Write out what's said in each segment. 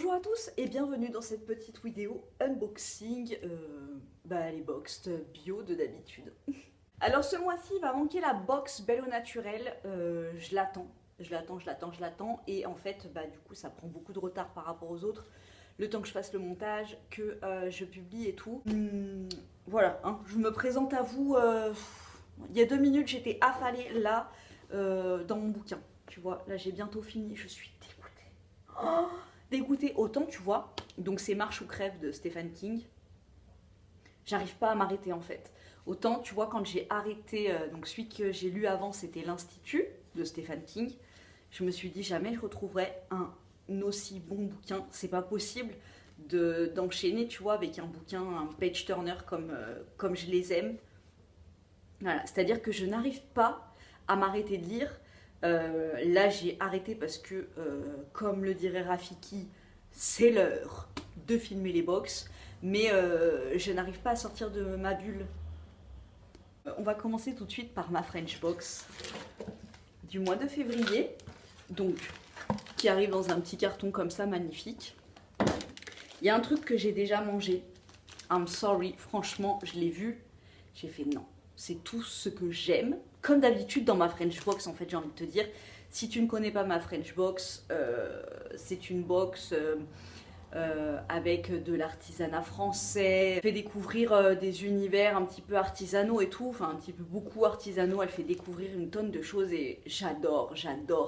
Bonjour à tous et bienvenue dans cette petite vidéo unboxing, les box bio de d'habitude. Alors ce mois-ci il va manquer la box Belle au Naturel, je l'attends et en fait du coup ça prend beaucoup de retard par rapport aux autres, le temps que je fasse le montage, que je publie et tout. Voilà, hein, je me présente à vous, il y a 2 minutes j'étais affalée là dans mon bouquin, tu vois, là j'ai bientôt fini, je suis dégoûtée. Oh, dégoûtée, autant tu vois, donc c'est Marche ou crève de Stephen King, j'arrive pas à m'arrêter en fait. Autant tu vois quand j'ai arrêté, donc celui que j'ai lu avant c'était l'Institut de Stephen King, je me suis dit jamais je retrouverai un aussi bon bouquin, c'est pas possible d'enchaîner tu vois avec un bouquin, un page turner comme je les aime. Voilà, c'est-à-dire que je n'arrive pas à m'arrêter de lire. Là j'ai arrêté parce que comme le dirait Rafiki, c'est l'heure de filmer les box, mais je n'arrive pas à sortir de ma bulle. On va commencer tout de suite par ma French box du mois de février, donc qui arrive dans un petit carton comme ça magnifique. Il y a un truc que j'ai déjà mangé, I'm sorry, franchement je l'ai vu, j'ai fait non, c'est tout ce que j'aime. Comme d'habitude dans ma French box, en fait, j'ai envie de te dire, si tu ne connais pas ma French box, c'est une box avec de l'artisanat français. Elle fait découvrir des univers un petit peu artisanaux et tout, enfin un petit peu beaucoup artisanaux. Elle fait découvrir une tonne de choses et j'adore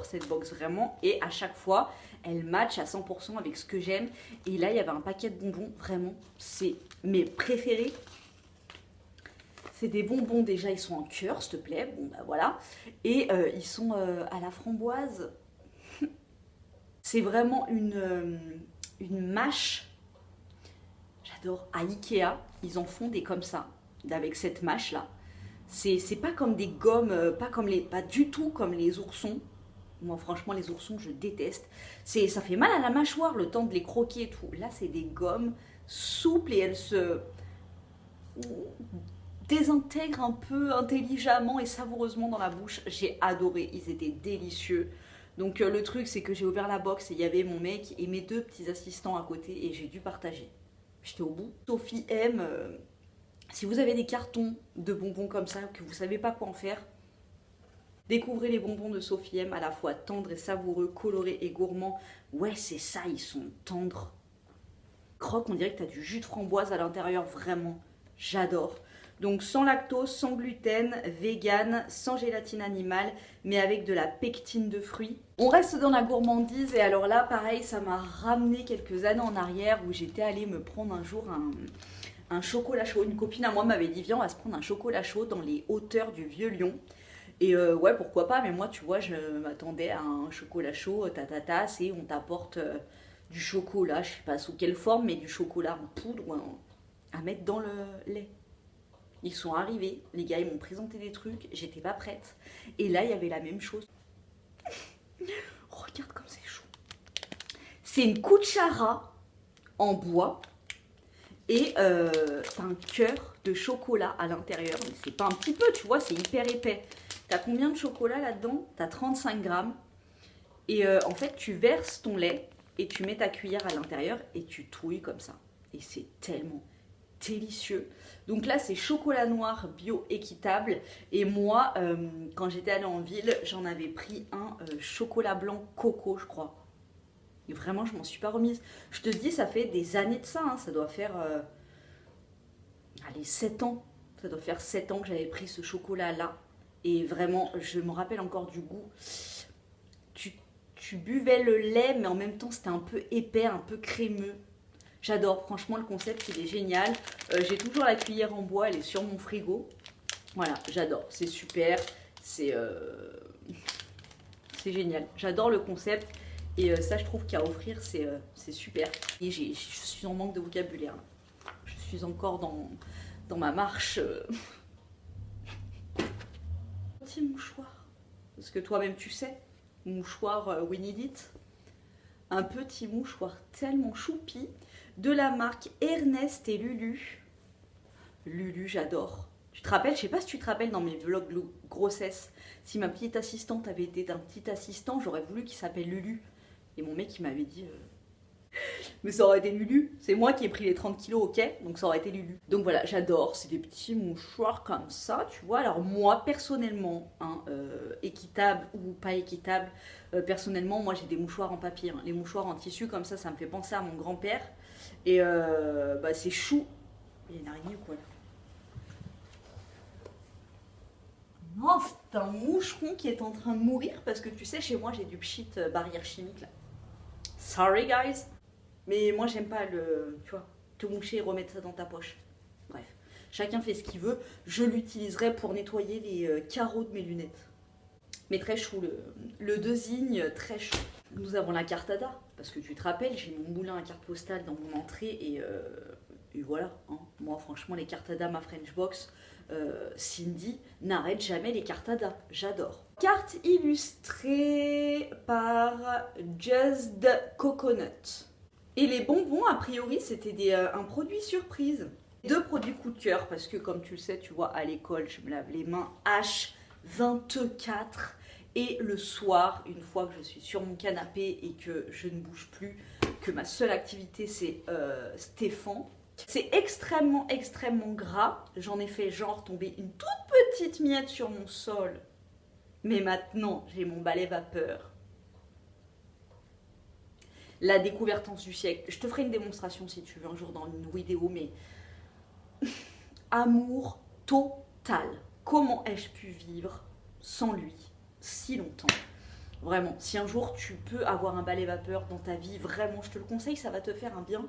cette box vraiment. Et à chaque fois, elle match à 100% avec ce que j'aime. Et là, il y avait un paquet de bonbons, vraiment, c'est mes préférés. C'est des bonbons, déjà ils sont en cœur, s'il te plaît, bon bah voilà. Et ils sont à la framboise. C'est vraiment une mâche. J'adore. À Ikea, ils en font des comme ça, avec cette mâche là. C'est pas comme des gommes, pas du tout comme les oursons. Moi franchement les oursons je déteste. Ça fait mal à la mâchoire le temps de les croquer et tout. Là c'est des gommes souples et elles se désintègre un peu intelligemment et savoureusement dans la bouche. J'ai adoré, ils étaient délicieux. Donc le truc c'est que j'ai ouvert la box et il y avait mon mec et mes 2 petits assistants à côté et j'ai dû partager. J'étais au bout. Sophie aime, si vous avez des cartons de bonbons comme ça, que vous savez pas quoi en faire, découvrez les bonbons de Sophie M, à la fois tendres et savoureux, colorés et gourmands. Ouais c'est ça, ils sont tendres. Croque, on dirait que tu as du jus de framboise à l'intérieur, vraiment. J'adore. Donc sans lactose, sans gluten, vegan, sans gélatine animale, mais avec de la pectine de fruits. On reste dans la gourmandise et alors là, pareil, ça m'a ramené quelques années en arrière où j'étais allée me prendre un jour un chocolat chaud. Une copine à moi m'avait dit viens on va se prendre un chocolat chaud dans les hauteurs du Vieux-Lyon. Et ouais pourquoi pas, mais moi tu vois je m'attendais à un chocolat chaud, c'est on t'apporte du chocolat, je sais pas sous quelle forme, mais du chocolat en poudre ou à mettre dans le lait. Ils sont arrivés, les gars, ils m'ont présenté des trucs, j'étais pas prête. Et là, il y avait la même chose. Regarde comme c'est chaud. C'est une cuchara en bois et t'as un cœur de chocolat à l'intérieur. Mais c'est pas un petit peu, tu vois, c'est hyper épais. T'as combien de chocolat là-dedans? T'as 35 grammes. Et en fait, tu verses ton lait et tu mets ta cuillère à l'intérieur et tu touilles comme ça. Et c'est tellement délicieux. Donc là c'est chocolat noir bio équitable et moi quand j'étais allée en ville j'en avais pris un chocolat blanc coco je crois et vraiment je m'en suis pas remise. Je te dis ça fait des années de ça hein. Ça doit faire allez 7 ans, ça doit faire 7 ans que j'avais pris ce chocolat là et vraiment je me rappelle encore du goût. Tu buvais le lait mais en même temps c'était un peu épais, un peu crémeux. J'adore, franchement le concept il est génial. J'ai toujours la cuillère en bois, elle est sur mon frigo. Voilà, j'adore, c'est super, c'est génial. J'adore le concept et ça je trouve qu'à offrir c'est super. Et je suis en manque de vocabulaire là. Je suis encore dans ma marche. Petit mouchoir, parce que toi-même tu sais, mouchoir We Need It. Un petit mouchoir tellement choupi de la marque Ernest et Lulu. Lulu, j'adore. Tu te rappelles, je sais pas si tu te rappelles dans mes vlogs grossesse, si ma petite assistante avait été d'un petit assistant, j'aurais voulu qu'il s'appelle Lulu. Et mon mec il m'avait dit Mais ça aurait été Lulu. C'est moi qui ai pris les 30 kilos, ok? Donc ça aurait été Lulu. Donc voilà, j'adore. C'est des petits mouchoirs comme ça, tu vois. Alors moi, personnellement, hein, équitable ou pas équitable, personnellement, moi j'ai des mouchoirs en papier. Hein. Les mouchoirs en tissu comme ça me fait penser à mon grand-père. Et bah, c'est chou. Il y a une araignée ou quoi là? Non, c'est un moucheron qui est en train de mourir parce que tu sais, chez moi j'ai du pchit barrière chimique là. Sorry guys. Mais moi j'aime pas tu vois, te moucher et remettre ça dans ta poche. Bref, chacun fait ce qu'il veut. Je l'utiliserai pour nettoyer les carreaux de mes lunettes. Mais très chou, le design très chou. Nous avons la carte ADA, parce que tu te rappelles, j'ai mon moulin à carte postale dans mon entrée et voilà. Hein. Moi franchement les cartes ADA, ma French Box, Cindy n'arrête jamais les cartes ADA, j'adore. Carte illustrée par Just the Coconut. Et les bonbons, a priori, c'était un produit surprise. 2 produits coup de cœur, parce que comme tu le sais, tu vois, à l'école, je me lave les mains H24. Et le soir, une fois que je suis sur mon canapé et que je ne bouge plus, que ma seule activité c'est Stéphane. C'est extrêmement, extrêmement gras. J'en ai fait genre tomber une toute petite miette sur mon sol. Mais maintenant, j'ai mon balai vapeur. La découverte du siècle. Je te ferai une démonstration si tu veux un jour dans une vidéo, mais amour total. Comment ai-je pu vivre sans lui si longtemps? Vraiment, si un jour tu peux avoir un balai vapeur dans ta vie, vraiment, je te le conseille, ça va te faire un bien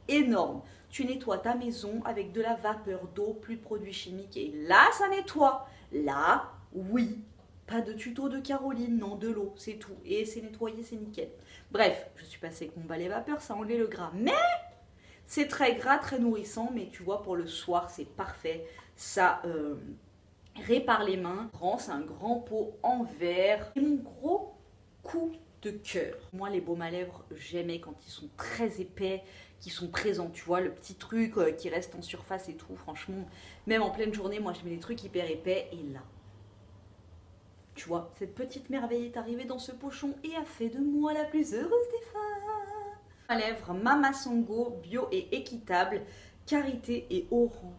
énorme. Tu nettoies ta maison avec de la vapeur d'eau, plus de produits chimiques, et là, ça nettoie. Là, oui. Pas de tuto de Caroline, non, de l'eau, c'est tout. Et c'est nettoyé, c'est nickel. Bref, je suis passée avec mon balai vapeur, ça enlève le gras. Mais c'est très gras, très nourrissant, mais tu vois, pour le soir, c'est parfait. Ça répare les mains. C'est un grand pot en verre. Et mon gros coup de cœur. Moi, les baumes à lèvres, j'aimais quand ils sont très épais, qui sont présents, tu vois, le petit truc qui reste en surface et tout. Franchement, même en pleine journée, moi, je mets des trucs hyper épais. Et là, tu vois, cette petite merveille est arrivée dans ce pochon et a fait de moi la plus heureuse des femmes. À lèvres, Mama Sango, bio et équitable, karité et orange.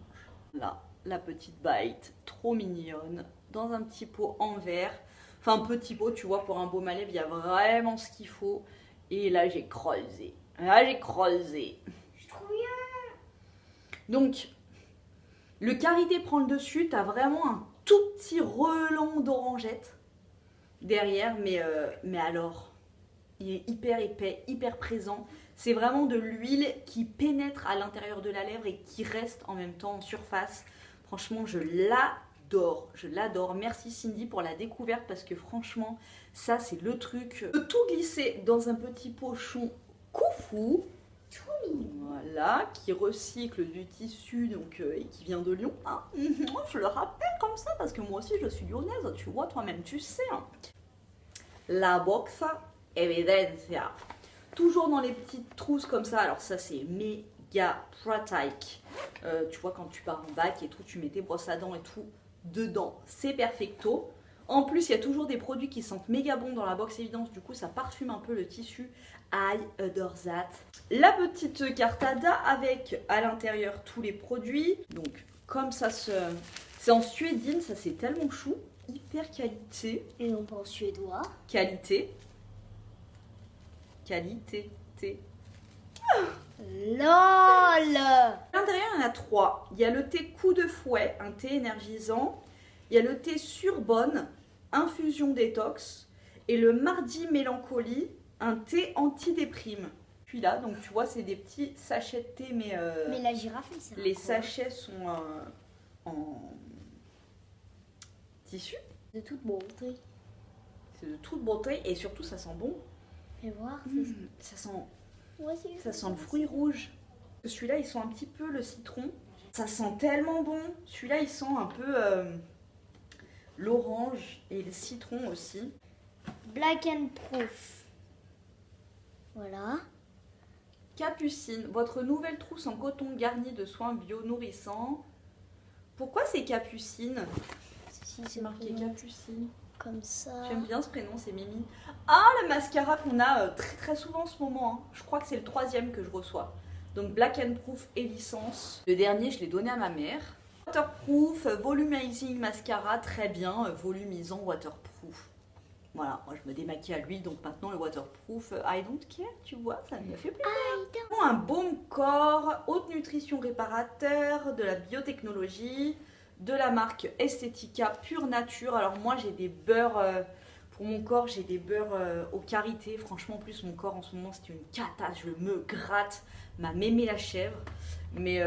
Là, la petite bite, trop mignonne, dans un petit pot en verre. Enfin, un petit pot, tu vois, pour un baume à lèvres, il y a vraiment ce qu'il faut. Et là, j'ai creusé. Là, j'ai creusé. C'est trop bien. Donc, le karité prend le dessus, t'as vraiment un tout petit relent d'orangette derrière, mais alors, il est hyper épais, hyper présent. C'est vraiment de l'huile qui pénètre à l'intérieur de la lèvre et qui reste en même temps en surface. Franchement, je l'adore, je l'adore. Merci Cindy pour la découverte parce que franchement, ça c'est le truc. De tout glisser dans un petit pochon Koufou. Voilà, qui recycle du tissu donc, et qui vient de Lyon. Hein. Je le rappelle comme ça parce que moi aussi je suis lyonnaise, tu vois, toi-même tu sais. Hein. La box Evidencia. Toujours dans les petites trousses comme ça. Alors ça c'est méga pratique. Tu vois, quand tu pars en bac et tout, tu mets tes brosses à dents et tout dedans. C'est perfecto. En plus, il y a toujours des produits qui sentent méga bon dans la box évidence. Du coup, ça parfume un peu le tissu. I adore that. La petite carte ADA avec à l'intérieur tous les produits. Donc, comme ça se... C'est en suédine, ça c'est tellement chou. Hyper qualité. Et non pas en suédois. Qualité. Qualité. LOL. À l'intérieur, il y en a 3. Il y a le thé coup de fouet, un thé énergisant. Il y a le thé surbonne, infusion détox. Et le mardi mélancolie, un thé anti-déprime. Puis là, donc tu vois, c'est des petits sachets de thé, mais la girafe, elle sert à les quoi? sachets sont en tissu. De toute beauté. C'est de toute beauté et surtout, ça sent bon. Fais voir. Ça sent... Ouais, Ça sent le fruit rouge. Celui-là, il sent un petit peu le citron. Ça sent tellement bon. Celui-là, il sent un peu l'orange et le citron aussi. Black and Proof. Voilà. Capucine, votre nouvelle trousse en coton garnie de soins bio nourrissants. Pourquoi c'est Capucine? Si C'est marqué Capucine. Comme ça. J'aime bien ce prénom, c'est Mimi. Ah, le mascara qu'on a très très souvent en ce moment. Hein. Je crois que c'est le 3e que je reçois. Donc Black and Proof et licence. Le dernier, je l'ai donné à ma mère. Waterproof, volumizing mascara, très bien, volumisant waterproof. Voilà, moi je me démaquille à l'huile, donc maintenant le waterproof, I don't care, tu vois, ça me fait plaisir. Bon, un baume corps, haute nutrition réparateur, de la biotechnologie, de la marque Estetica Pure Nature. Alors moi j'ai des beurres, pour mon corps j'ai des beurres aux karités. Franchement, en plus mon corps en ce moment c'est une cata, je me gratte, ma mémé la chèvre. Mais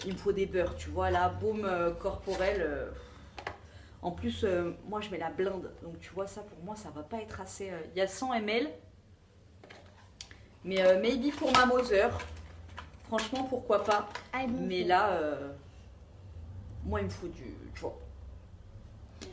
il me faut des beurres, tu vois, là, baume corporel. En plus, moi je mets la blinde, donc tu vois, ça pour moi ça va pas être assez. Il y a 100 ml, mais maybe pour ma Moser, franchement pourquoi pas. Mais là, moi il me faut du. Tu vois.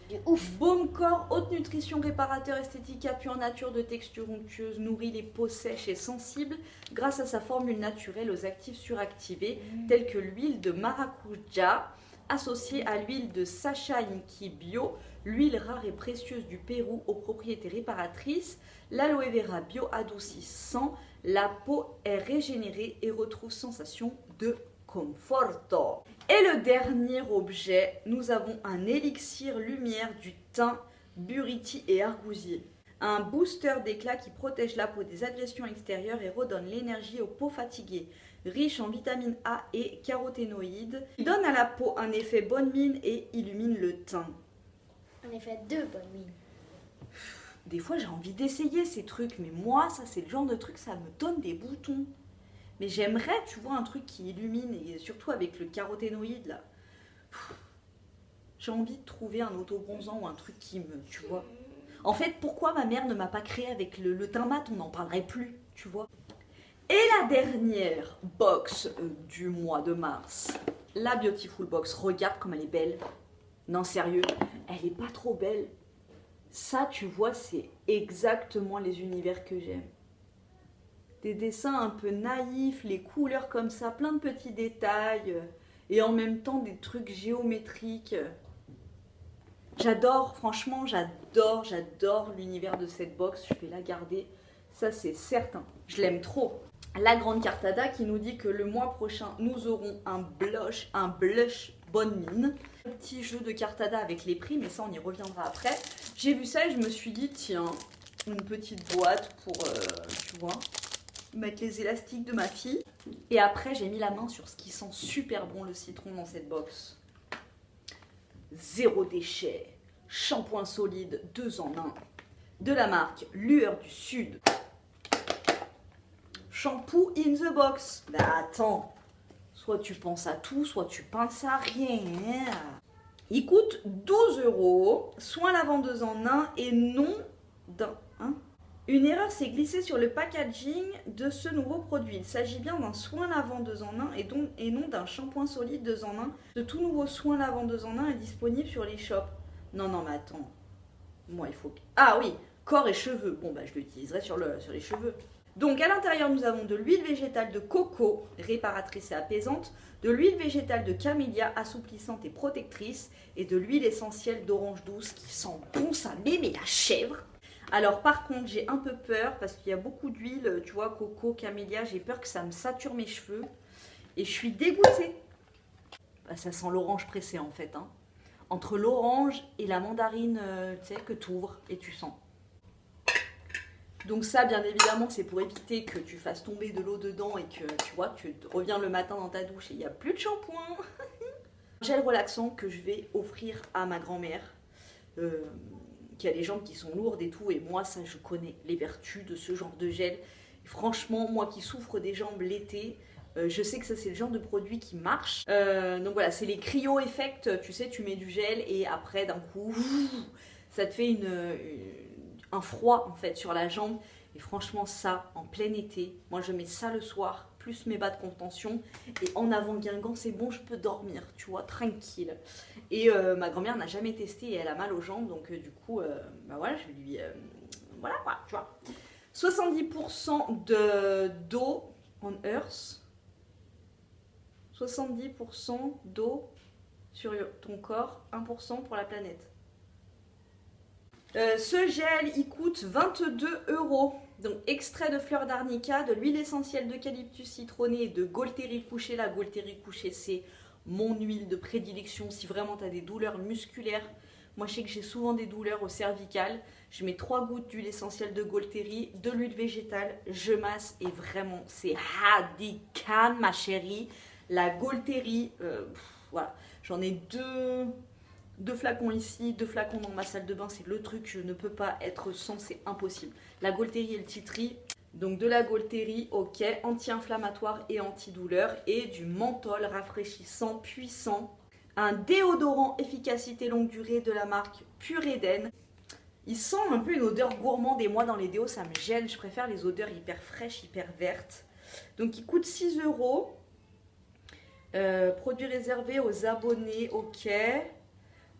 Du ouf. Baume corps, haute nutrition réparateur Estetica Pure Nature de texture onctueuse, nourrit les peaux sèches et sensibles grâce à sa formule naturelle aux actifs suractivés tels que l'huile de maracuja associée à l'huile de Sacha Inki Bio, l'huile rare et précieuse du Pérou aux propriétés réparatrices, l'aloe vera bio adoucissant, la peau est régénérée et retrouve sensation de conforto. Et le dernier objet, nous avons un élixir lumière du thym, buriti et argousier. Un booster d'éclat qui protège la peau des agressions extérieures et redonne l'énergie aux peaux fatiguées. Riche en vitamine A et caroténoïdes, il donne à la peau un effet bonne mine et illumine le teint. En effet, 2 bonnes mines. Des fois j'ai envie d'essayer ces trucs, mais moi ça c'est le genre de truc, ça me donne des boutons. Mais j'aimerais, tu vois, un truc qui illumine, et surtout avec le caroténoïde là. J'ai envie de trouver un autobronzant ou un truc qui me, tu vois. En fait, pourquoi ma mère ne m'a pas créé avec le teint mat, on n'en parlerait plus, tu vois. Et la dernière box du mois de mars, la Beautiful Box. Regarde comme elle est belle. Non, sérieux, elle est pas trop belle. Ça, tu vois, c'est exactement les univers que j'aime. Des dessins un peu naïfs, les couleurs comme ça, plein de petits détails, et en même temps des trucs géométriques. J'adore, franchement, j'adore l'univers de cette box. Je vais la garder, ça c'est certain. Je l'aime trop. La grande cartada qui nous dit que le mois prochain, nous aurons un blush bonne mine. Un petit jeu de cartada avec les prix, mais ça on y reviendra après. J'ai vu ça et je me suis dit, tiens, une petite boîte pour, tu vois, mettre les élastiques de ma fille. Et après, j'ai mis la main sur ce qui sent super bon le citron dans cette box. Zéro déchet, shampoing solide 2 en 1 de la marque Lueur du Sud. Shampoo in the box. Bah attends, soit tu penses à tout, soit tu penses à rien. Il coûte 12 €, soin lavendeuse en 1 et non d'un... Hein. Une erreur s'est glissée sur le packaging de ce nouveau produit. Il s'agit bien d'un soin lavant 2 en 1 et non d'un shampoing solide 2 en 1. Ce tout nouveau soin lavant 2 en 1 est disponible sur les shops. Non, mais attends. Moi, il faut que... Ah oui, corps et cheveux. Bon, bah je l'utiliserai sur les cheveux. Donc, à l'intérieur, nous avons de l'huile végétale de coco, réparatrice et apaisante, de l'huile végétale de camélia, assouplissante et protectrice, et de l'huile essentielle d'orange douce qui sent bon ça mémé la chèvre. Alors par contre j'ai un peu peur parce qu'il y a beaucoup d'huile, tu vois, coco, camélia, j'ai peur que ça me sature mes cheveux et je suis dégoûtée. Bah, ça sent l'orange pressé en fait, hein. Entre l'orange et la mandarine, tu sais, que tu ouvres et tu sens. Donc ça bien évidemment c'est pour éviter que tu fasses tomber de l'eau dedans et que tu vois, tu reviens le matin dans ta douche et il n'y a plus de shampoing. Gel relaxant que je vais offrir à ma grand-mère. Qui a des jambes qui sont lourdes et tout, et moi ça je connais les vertus de ce genre de gel. Et franchement, moi qui souffre des jambes l'été, je sais que ça c'est le genre de produit qui marche. Donc voilà, c'est les cryo effect, tu sais, tu mets du gel et après d'un coup ça te fait un froid en fait sur la jambe. Et franchement ça, en plein été, moi je mets ça le soir, plus mes bas de contention, et en avant Guingamp, c'est bon, je peux dormir, tu vois, tranquille. Et ma grand-mère n'a jamais testé et elle a mal aux jambes, donc du coup, bah voilà, je lui... voilà quoi, tu vois. 70% d'eau en Earth, 70% d'eau sur ton corps, 1% pour la planète. Ce gel, il coûte 22 €. Donc, extrait de fleurs d'arnica, de l'huile essentielle d'eucalyptus citronné et de Gaultérie couchée. La Gaultérie couchée, c'est mon huile de prédilection si vraiment tu as des douleurs musculaires. Moi, je sais que j'ai souvent des douleurs au cervical. Je mets 3 gouttes d'huile essentielle de Gaultérie, de l'huile végétale, je masse et vraiment, c'est radical, ma chérie. La Gaultérie, voilà, j'en ai deux flacons ici, 2 flacons dans ma salle de bain, c'est le truc, je ne peux pas être sans, c'est impossible. La Gaultérie et le Titri, donc de la Gaultérie, ok, anti-inflammatoire et antidouleur, et du menthol rafraîchissant puissant. Un déodorant efficacité longue durée de la marque Pure Eden. Il sent un peu une odeur gourmande et moi dans les déos ça me gêne, je préfère les odeurs hyper fraîches, hyper vertes. Donc il coûte 6 €. Produit réservé aux abonnés, ok.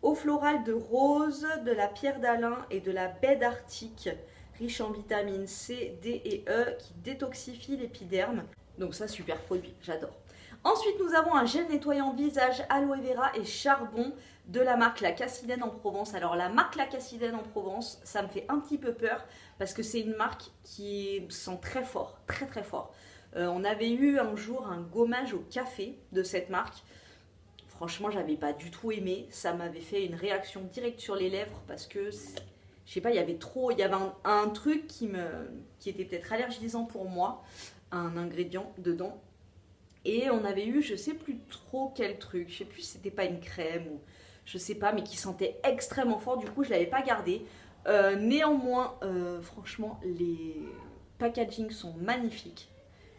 Eau florale de rose, de la pierre d'Alain et de la baie d'Arctique, riche en vitamines C, D et E, qui détoxifie l'épiderme. Donc ça, super produit, j'adore. Ensuite, nous avons un gel nettoyant visage, aloe vera et charbon de la marque La Cassidène en Provence. Alors la marque La Cassidène en Provence, ça me fait un petit peu peur parce que c'est une marque qui sent très fort, très très fort. On avait eu un jour un gommage au café de cette marque. Franchement, j'avais pas du tout aimé. Ça m'avait fait une réaction directe sur les lèvres parce que, je sais pas, il y avait un truc qui était peut-être allergisant pour moi, un ingrédient dedans. Et on avait eu, je sais plus trop quel truc, je sais plus si c'était pas une crème ou je sais pas, mais qui sentait extrêmement fort. Du coup, je l'avais pas gardé. Néanmoins, franchement, les packagings sont magnifiques.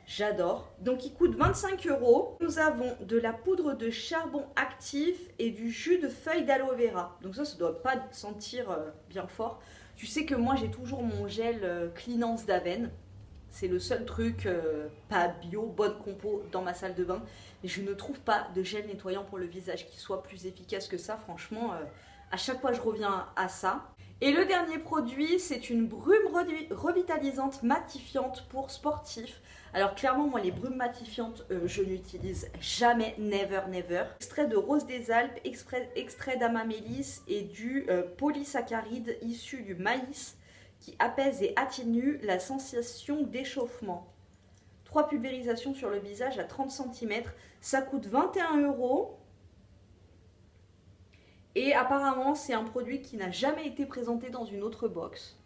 J'adore. Donc il coûte 25 €. Nous avons de la poudre de charbon actif et du jus de feuilles d'aloe vera. Donc ça doit pas sentir bien fort. Tu sais que moi j'ai toujours mon gel Cleanance d'Aven. C'est le seul truc pas bio, bonne compo dans ma salle de bain. Mais je ne trouve pas de gel nettoyant pour le visage qui soit plus efficace que ça. Franchement, à chaque fois je reviens à ça. Et le dernier produit, c'est une brume revitalisante matifiante pour sportifs. Alors clairement, moi les brumes matifiantes, je n'utilise jamais, never, never. Extrait de rose des Alpes, extrait d'amamélis et du polysaccharide issu du maïs qui apaise et atténue la sensation d'échauffement. 3 pulvérisations sur le visage à 30 cm. Ça coûte 21 €. Et apparemment, c'est un produit qui n'a jamais été présenté dans une autre box.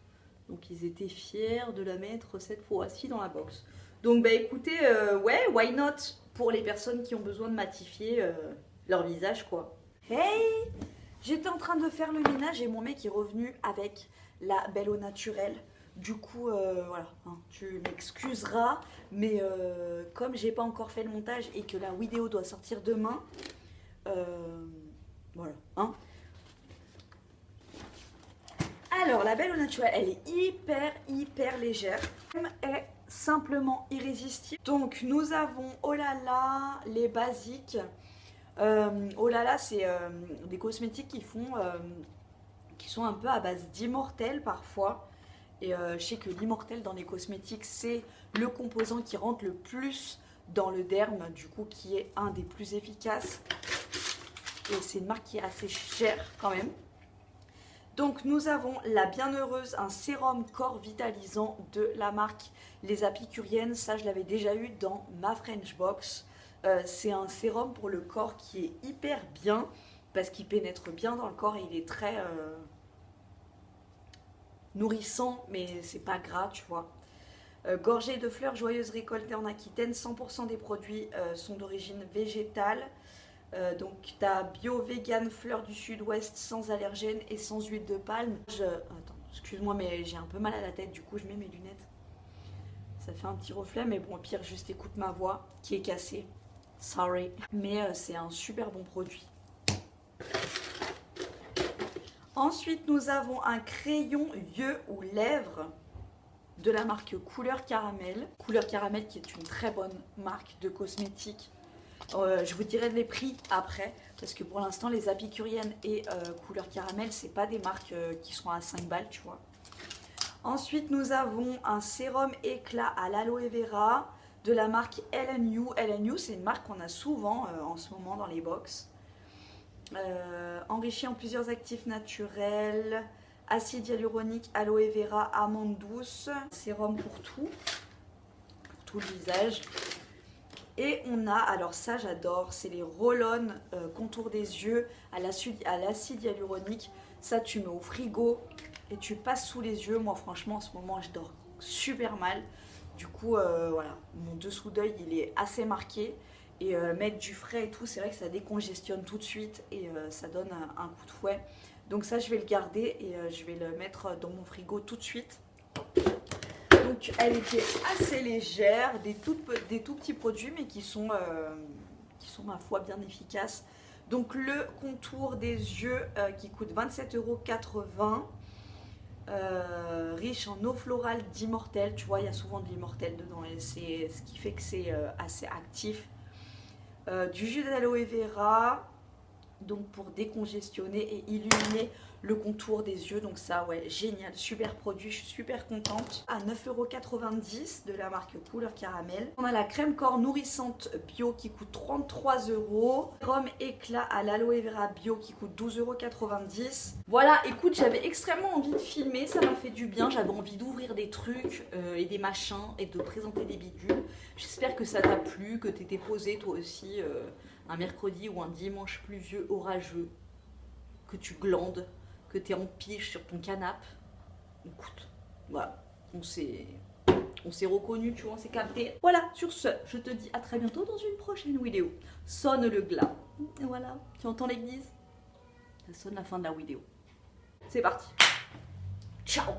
Donc, ils étaient fiers de la mettre cette fois-ci dans la box. Donc, bah écoutez, ouais, why not pour les personnes qui ont besoin de matifier leur visage, quoi. Hey! J'étais en train de faire le ménage et mon mec est revenu avec la Belle au naturel. Du coup, voilà, hein, tu m'excuseras, mais comme j'ai pas encore fait le montage et que la vidéo doit sortir demain, voilà, hein. Alors, la Belle au naturel, elle est hyper légère. Elle est simplement irrésistible. Donc, nous avons Oh là là, les basiques. Oh là là, c'est des cosmétiques qui sont un peu à base d'immortel parfois. Et je sais que l'immortel dans les cosmétiques, c'est le composant qui rentre le plus dans le derme, du coup, qui est un des plus efficaces. Et c'est une marque qui est assez chère quand même. Donc nous avons la Bienheureuse, un sérum corps vitalisant de la marque Les Apicuriennes. Ça, je l'avais déjà eu dans ma French Box. C'est un sérum pour le corps qui est hyper bien parce qu'il pénètre bien dans le corps et il est très nourrissant, mais c'est pas gras, tu vois. Gorgé de fleurs joyeuses récoltées en Aquitaine, 100% des produits sont d'origine végétale. Donc tu as bio, vegan, fleurs du sud-ouest, sans allergènes et sans huile de palme. Attends, excuse-moi, mais j'ai un peu mal à la tête, du coup je mets mes lunettes. Ça fait un petit reflet, mais bon, au pire, juste écoute ma voix qui est cassée. Sorry. Mais c'est un super bon produit. Ensuite, nous avons un crayon yeux ou lèvres de la marque Couleur Caramel. Couleur Caramel qui est une très bonne marque de cosmétiques. Je vous dirai les prix après, parce que pour l'instant, les Apicuriennes et Couleur Caramel, c'est pas des marques qui sont à 5 balles, tu vois. Ensuite, nous avons un sérum éclat à l'aloe vera de la marque LNU. LNU, c'est une marque qu'on a souvent en ce moment dans les box. Enrichi en plusieurs actifs naturels, acide hyaluronique, aloe vera, amande douce, sérum pour tout le visage. Et on a, alors ça j'adore, c'est les roll-on contour des yeux à l'acide hyaluronique. Ça tu mets au frigo et tu passes sous les yeux. Moi franchement en ce moment je dors super mal. Du coup voilà, mon dessous d'œil il est assez marqué. Et mettre du frais et tout, c'est vrai que ça décongestionne tout de suite et ça donne un coup de fouet. Donc ça je vais le garder et je vais le mettre dans mon frigo tout de suite. Donc elle était assez légère, des tout petits produits mais qui sont ma foi bien efficaces. Donc le contour des yeux qui coûte 27,80 €, riche en eau florale d'immortel. Tu vois il y a souvent de l'immortel dedans et c'est ce qui fait que c'est assez actif. Du jus d'aloe vera, donc pour décongestionner et illuminer le contour des yeux. Donc ça ouais génial, super produit, je suis super contente. À 9,90 € de la marque Couleur Caramel. On a la crème corps nourrissante bio qui coûte 33 €. Rhum éclat à l'aloe vera bio qui coûte 12,90 €. Voilà, écoute, j'avais extrêmement envie de filmer, ça m'a fait du bien. J'avais envie d'ouvrir des trucs et des machins et de présenter des bidules. J'espère que ça t'a plu, que t'étais posé toi aussi un mercredi ou un dimanche pluvieux orageux, que tu glandes, que tu es en pige sur ton canapé. Écoute, voilà, on s'est reconnus, tu vois, on s'est capté. Voilà, sur ce, je te dis à très bientôt dans une prochaine vidéo. Sonne le glas. Et voilà, tu entends l'église? Ça sonne la fin de la vidéo. C'est parti. Ciao.